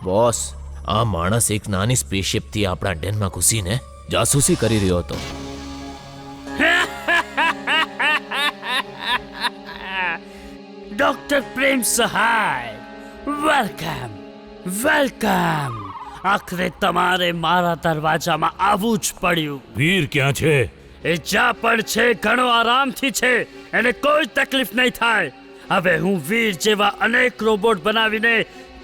Boss, આ માણસ એક નાની સ્પેસશિપથી આપણા ડેનમાં ઘૂસીને જાસૂસી કરી રહ્યો હતો. ડોક્ટર પ્રેમ સહાય, વેલકમ વેલકમ. આખરે તમારે મારા દરવાજામાં આવવું જ પડ્યું. વીર ક્યાં છે? એ જ્યાં પણ છે ઘણો આરામથી છે, એને કોઈ તકલીફ નહીં થાય. હવે હું વીર જેવા અનેક રોબોટ બનાવીને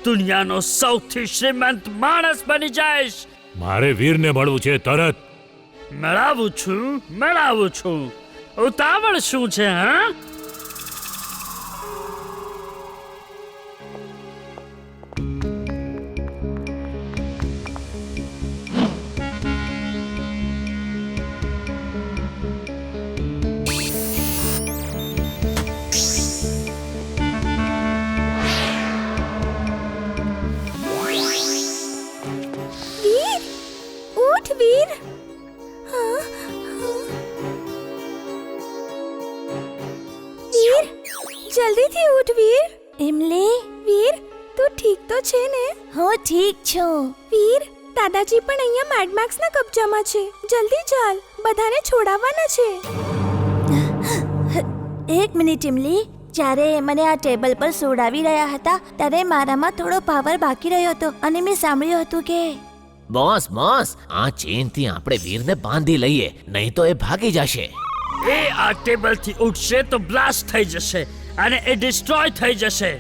દુનિયાનો સૌથી શ્રીમંત માણસ બની જઈશ. મારે વીરને મળવું છે તરત. મળાવું છું. ઉતાવળ શું છે? હા, વીર, જલ્દીથી ઉઠ વીર. ઇમલી, વીર, તું ઠીક તો છે ને? હું ઠીક છું. વીર, દાદાજી પણ અહીંયા મેડમેક્સના કબજામાં છે. જલ્દી ચાલ, બધાને છોડાવવાના છે. એક મિનિટ ઇમલી. જ્યારે મને આ ટેબલ પર સોડાવી રહ્યા હતા ત્યારે મારામાં થોડો પાવર બાકી રહ્યો હતો અને મેં સાંભળ્યું હતું કે બોસ, આ ચેનથી આપણે વીરને બાંધી લઈએ, નહીં તો એ ભાગી જશે. એ આ ટેબલથી ઉઠશે તો બ્લાસ્ટ થઈ જશે અને એ ડિસ્ટ્રોય થઈ જશે.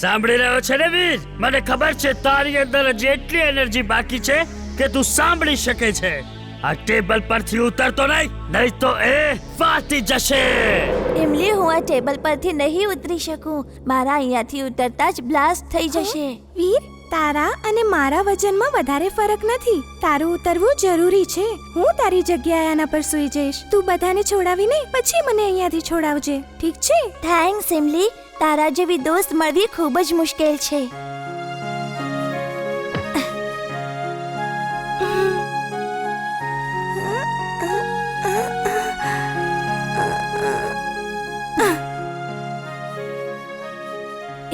સાંભળી રહ્યો છે ને વીર? મને ખબર છે તારી અંદર જેટલી એનર્જી બાકી છે કે તું સાંભળી શકે છે. આ ટેબલ પરથી ઉતરતો નહીં તો એ ફાટી જશે. ઇમલી, હું આ ટેબલ પરથી નહીં ઉતરી શકું. મારા અહીંયાથી ઉતરતા જ બ્લાસ્ટ થઈ જશે. વીર, તારા અને મારા વજનમાં વધારે ફરક નથી. તારું ઉતરવું જરૂરી છે. હું તારી જગ્યાએ આના પર સૂઈ જઈશ. તું બધાને છોડાવીને પછી મને અહીંયાથી છોડાવજે, ઠીક છે? થેન્ક્સ ઇમલી. તારા જેવી દોસ્ત મળવી ખૂબ જ મુશ્કેલ છે.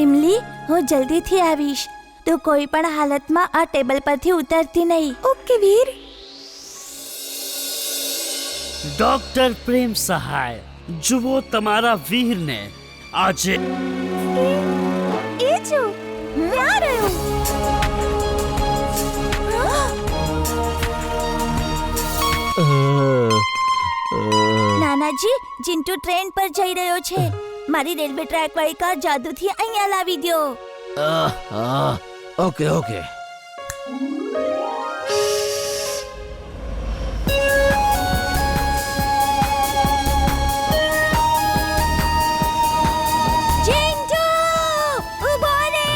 ઇમલી, હું જલ્દીથી આવીશ. તું કોઈ પણ હાલતમાં આ ટેબલ પરથી ઉતરતી નહીં. ઓકે વીર. ડોક્ટર પ્રેમ સહાય, જુઓ તમારા વીરને. આજે એ જો ક્યાં રહ્યો? નાનાજી, ચિંટુ ટ્રેન પર જઈ રહ્યો છે. મારી રેલવે ટ્રેક વાળી કાર જાદુથી અહીંયા લાવી દો. ઓકે. ચિંટુ, ઊભો રહે.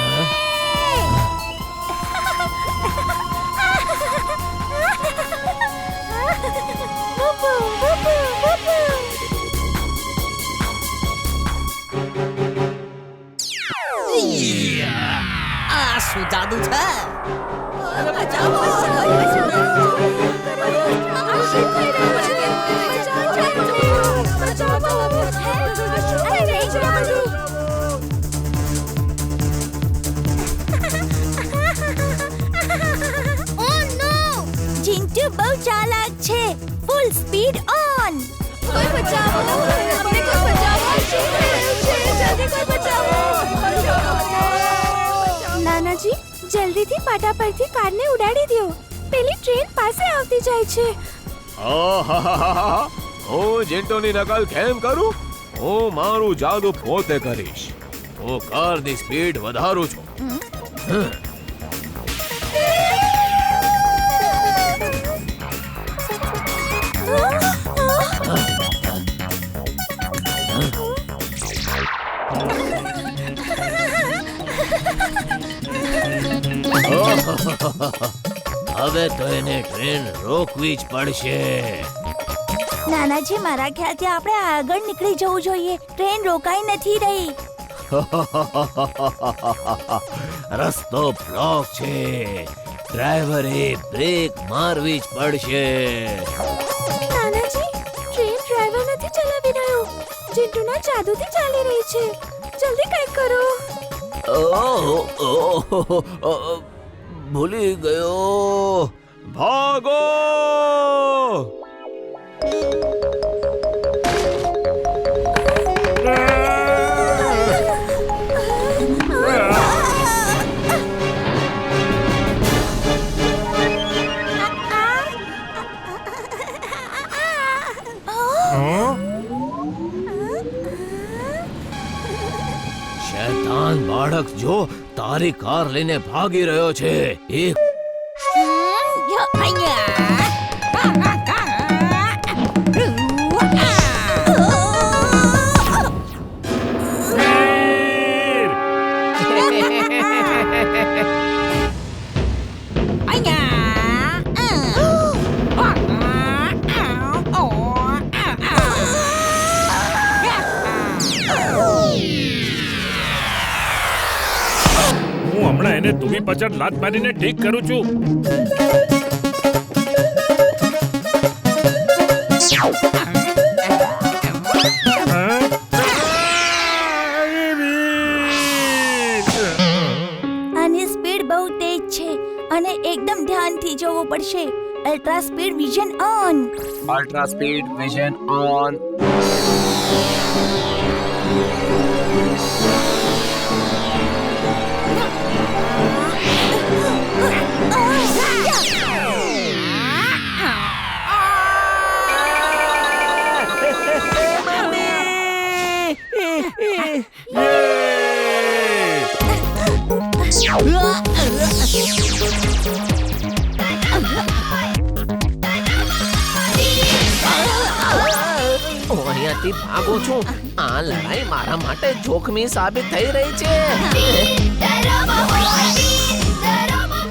આ શું જાદુ છે? ચિંટુ બહુ ચાલાક છે. ફૂલ સ્પીડ ઓન. કોઈ બચાવો, અમને કોઈ બચાવો. શું થઈ રહ્યું છે? જલ્દી કોઈ બચાવો. નાનાજી, જલ્દીથી પાટા પરથી કારને ઉડાડી દો. પેલી ટ્રેન પાસે આવતી જાય છે. હું ચિંટુની નકલ કેમ કરું? હું મારું જાદુ પોતે કરીશ. હું કારની સ્પીડ વધારું છું. હવે તો એને ટ્રેન રોકવી જ પડશે. નાનાજી, મારા ખ્યાલથી આપણે આગળ નીકળી જવું જોઈએ. ટ્રેન રોકાઈ નથી રહી. રસ્તો બ્લોક છે. ડ્રાઈવરે બ્રેક મારવી જ પડશે. નાનાજી, ટ્રેન ડ્રાઈવર નથી ચિંટુના જાદુથી ચાલી રહી છે. જલ્દી કંઈક કરો. ભૂલી ગયો. ભાગો! શૈતાન બાળક જો તારી કાર લઈને ભાગી રહ્યો છે. એક હું હમણાં એને તુમી પછાડ લાત મારીને ઠીક કરું છું. આની સ્પીડ બહુ તેજ છે અને એકદમ ધ્યાનથી જોવું પડશે. Ultra speed vision on. Ultra speed vision on. હું અહીંયાથી ભાગું છું. આ લડાઈ મારા માટે જોખમી સાબિત થઈ રહી છે.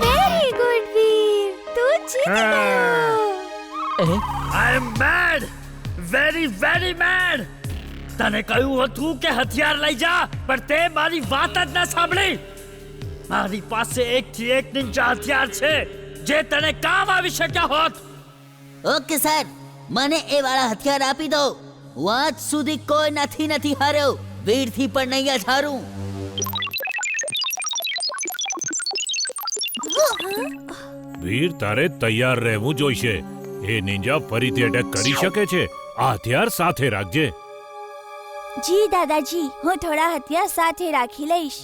વેરી ગુડ વીર. તું જીતી ગયો. આઈ એમ મેડ, વેરી મેડ. તને કહ્યું હતું કે હથિયાર લઈ જા, પણ તે મારી વાત જ ન સાંભળી. મારી પાસે એકથી એક નિંજા હથિયાર છે જે તને કામ આવી શક્યા હોત. ઓકે સર, મને એ વાળા હથિયાર આપી દો. હું આજ સુધી કોઈ નથી હાર્યો. વીરથી પણ નહીં જ હારું. વીર, તારે તૈયાર રહેવું જોઈશે. એ નિંજા ફરીથી એટેક કરી શકે છે. આ હથિયાર સાથે રાખજે. જી દાદાજી, હું થોડા હથિયાર સાથે રાખી લઈશ.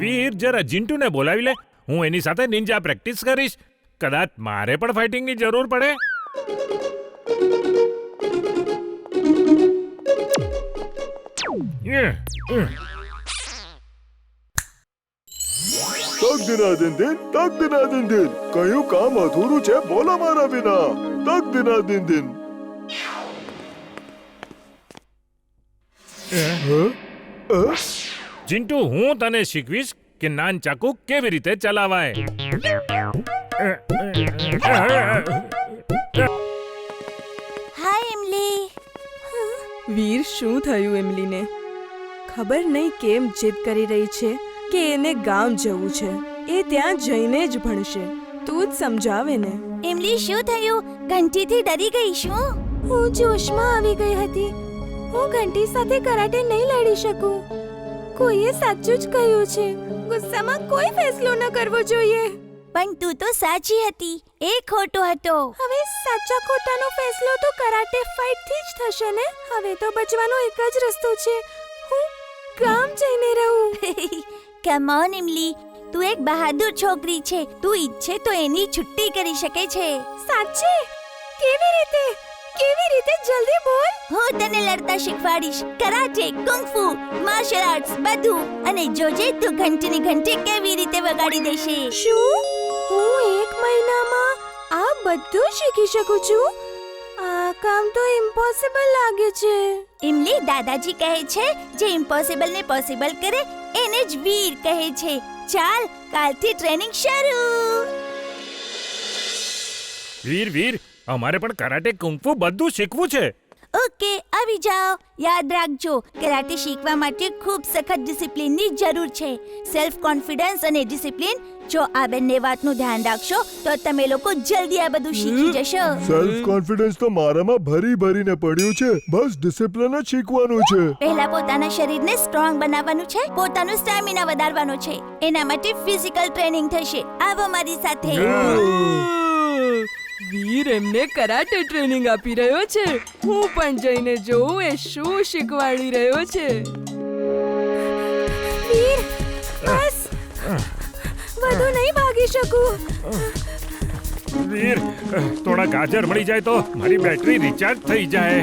વીર, જરા જિન્ટુને બોલાવી લે. હું એની સાથે નિંજા પ્રેક્ટિસ કરીશ. કદાચ મારે પણ ફાઇટિંગની જરૂર પડે. તક દિના દિન કયું કામ અધૂરું છે બોલો મારા વિના. તક દિના દિન જિન્ટુ, હું તને શીખવીશ કે નાન ચાકુ કેવી રીતે ચલાવાય. હાય એમલી. વીર, શું થયું એમલીને? ખબર નહીં કેમ જીદ કરી રહી છે કે એને ગામ જવું છે. એ ત્યાં જઈને જ ભણશે. તું જ સમજાવે ને. એમલી, શું થયું? ઘંટીથી ડરી ગઈ શું? હું જોશમાં આવી ગઈ હતી. હું ઘંટી સાથે કરાટે નહીં લડી શકું. કોઈએ સાચું જ કહ્યું છે, ગુસ્સામાં કોઈ ફેસલો ન કરવો જોઈએ. પણ તું તો સાચી હતી, એ ખોટો હતો. હવે સાચા ખોટાનો ફેસલો તો કરાટે ફાઇટથી જ થશે ને. હવે તો બચવાનો એક જ રસ્તો છે. હું ગામ જઈને રહું. કમ ઓન ઇમલી, તું એક બહાદુર છોકરી છે. તું ઈચ્છે તો એની છુટ્ટી કરી શકે છે. સાચે? કેવી રીતે? કેવી રીતે? જલ્દી બોલ. હું તને લડતા શીખવાડીશ. કરાટે, કુંગ ફુ, માર્શલ આર્ટ્સ બધું. અને જોજે તું ઘંટીની ઘંટી કેવી રીતે વગાડી દેશે. શું હું 1 મહિનામાં આ બધું શીખી શકું છું? આ કામ તો ઇમ્પોસિબલ લાગે છે. ઇમલી, દાદાજી કહે છે જે ઇમ્પોસિબલ ને પોસિબલ કરે એને જ વીર કહે છે. ચાલ, કાલથી ટ્રેનિંગ શરૂ. વીર, અમારે પણ કરાટે, કુંફુ બધું શીખવું છે. ઓકે આવી જાઓ. યાદ રાખજો, કરાટે શીખવા માટે ખૂબ સખત ડિસિપ્લિનની જરૂર છે. સેલ્ફ કોન્ફિડન્સ અને ડિસિપ્લિન, જો આ બંને વાતનું ધ્યાન રાખશો તો તમે લોકો જલ્દી આ બધું શીખી જશો. સેલ્ફ કોન્ફિડન્સ તો મારામાં ભરીને પડ્યું છે. બસ ડિસિપ્લિન જ શીખવાનું છે. પહેલા પોતાના શરીરને સ્ટ્રોંગ બનાવવાનું છે, પોતાનું સ્ટેમિના વધારવાનો છે. એના માટે ફિઝિકલ ટ્રેનિંગ થશે. આવો મારી સાથે. વીર એમને કરાટે ટ્રેનિંગ આપી રહ્યો છે. હું પણ જઈને જોઉં એ શું શીખવાડી રહ્યો છે. વીર બસ વધુ નહીં ભાગી શકું. વીર થોડા ગાજર મળી જાય તો મારી બેટરી રિચાર્જ થઈ જાય.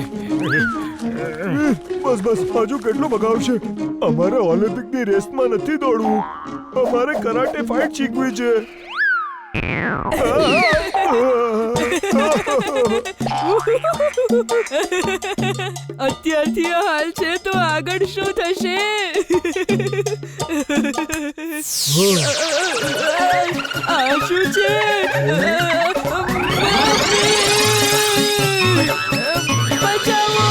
બસ હજુ કેટલું ભગાવશે? અમારે ઓલિમ્પિકની રેસમાં નથી દોડવું. અમારે કરાટે ફાઇટ શીખવી છે. અત્યારથી આ હાલ છે તો આગળ શું થશે? આ શું છે? બચાવો!